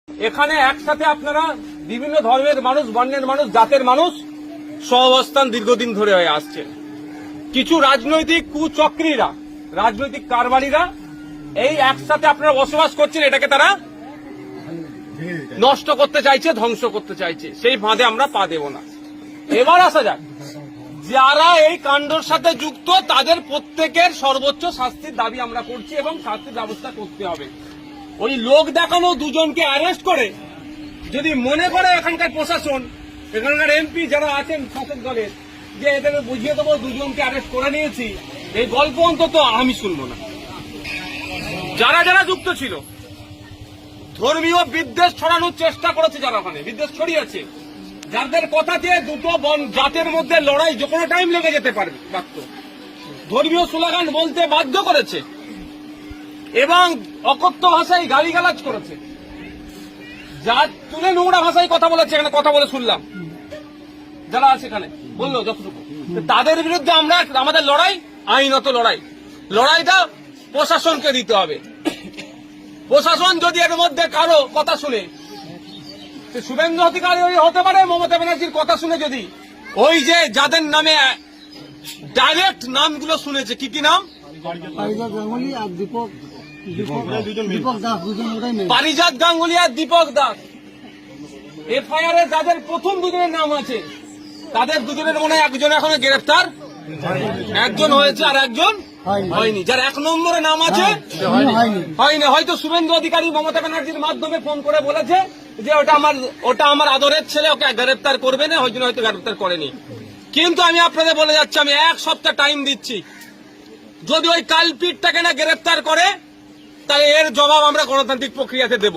এখানে একসাথে আপনারা বিভিন্ন ধর্মের মানুষ, বর্ণের মানুষ, জাতের মানুষ সহাবস্থান দীর্ঘদিন ধরে হয়ে আসছে। কিছু রাজনৈতিক কুচক্রীরা, রাজনৈতিক কারবারিরা এই একসাথে আপনারা বসবাস করছেন, এটাকে তারা নষ্ট করতে চাইছে, ধ্বংস করতে চাইছে। সেই ফাঁদে আমরা পা দেব না। এবার আসা যাক, যারা এই কাণ্ডের সাথে যুক্ত তাদের প্রত্যেকের সর্বোচ্চ শাস্তির দাবি আমরা করছি এবং শাস্তির ব্যবস্থা করতে হবে। ওই লোক দেখানো দুজনকে অ্যারেস্ট করে যদি মনে করে এখানকার প্রশাসন, এখানকার এমপি যারা আছেন শাসক দলের, যে এদেরকে বুঝিয়ে দেবো দুজনকে অ্যারেস্ট করে নিয়েছি, এই গল্প অন্তত আমি শুনবো না। যারা যারা যুক্ত ছিল, ধর্মীয় বিদ্বেষ ছড়ানোর চেষ্টা করেছে, যারা ওখানে বিদ্বেষ ছড়িয়েছে, যাদের কথাতে দুটো জাতের মধ্যে লড়াই যে কোনো টাইম লেগে যেতে পারত, ধর্মীয় স্লোগান বলতে বাধ্য করেছে এবং অকথ্য ভাষায় গালিগালাজ করেছে, যা তুলে নোংরা ভাষায় কথা বলেছে, এখানে কথা বলে শুনলাম যারা আছে এখানে বললো যতটুকু, তাদের বিরুদ্ধে আমরা আমাদের লড়াই আইনত লড়াই, লড়াইটা প্রশাসনকে দিতে হবে। প্রশাসন যদি এর মধ্যে কারো কথা শুনে, শুভেন্দু অধিকারী হতে পারে, মমতা ব্যানার্জির কথা শুনে যদি ওই যে যাদের নামে ডাইরেক্ট নামগুলো শুনেছে, কি কি নাম, পারিজাত গাঙ্গুলি আর দীপক দাস, এফআইআর এ যাদের প্রথম দুজনের নাম আছে তাদের দুজনের মনে হয় একজন এখনো গ্রেফতার, একজন হয়েছে আর একজন হয়নি। যার এক নম্বরে নাম আছে হয়নি, হয়তো শুভেন্দু অধিকারী মমতা ব্যানার্জির মাধ্যমে ফোন করে বলেছে যে ওটা আমার আদরের ছেলে, ওকে গ্রেফতার করবে না, হয়তো গ্রেফতার করেনি। কিন্তু আমি আপনাদের বলে যাচ্ছি, আমি এক সপ্তাহ টাইম দিচ্ছি, যদি ওই কালপিটটাকে না গ্রেফতার করে, তাহলে এর জবাব আমরা গণতান্ত্রিক প্রক্রিয়াতে দেব।